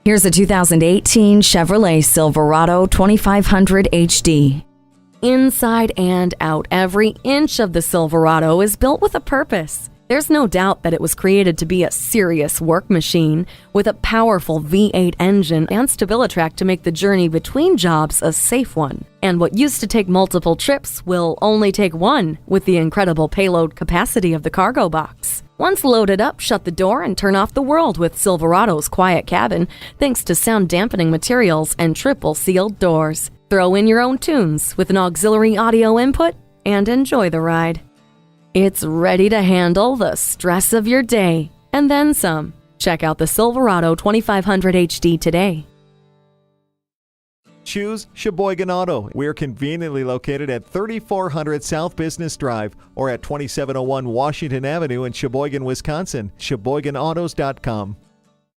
Here's a 2018 Chevrolet Silverado 2500HD. Inside and out, every inch of the Silverado is built with a purpose. There's no doubt that it was created to be a serious work machine with a powerful V8 engine and StabiliTrak to make the journey between jobs a safe one. And what used to take multiple trips will only take one with the incredible payload capacity of the cargo box. Once loaded up, shut the door and turn off the world with Silverado's quiet cabin thanks to sound dampening materials and triple sealed doors. Throw in your own tunes with an auxiliary audio input and enjoy the ride. It's ready to handle the stress of your day and then some. Check out the Silverado 2500HD today. Choose Sheboygan Auto. We're conveniently located at 3400 South Business Drive or at 2701 Washington Avenue in Sheboygan, Wisconsin. SheboyganAutos.com.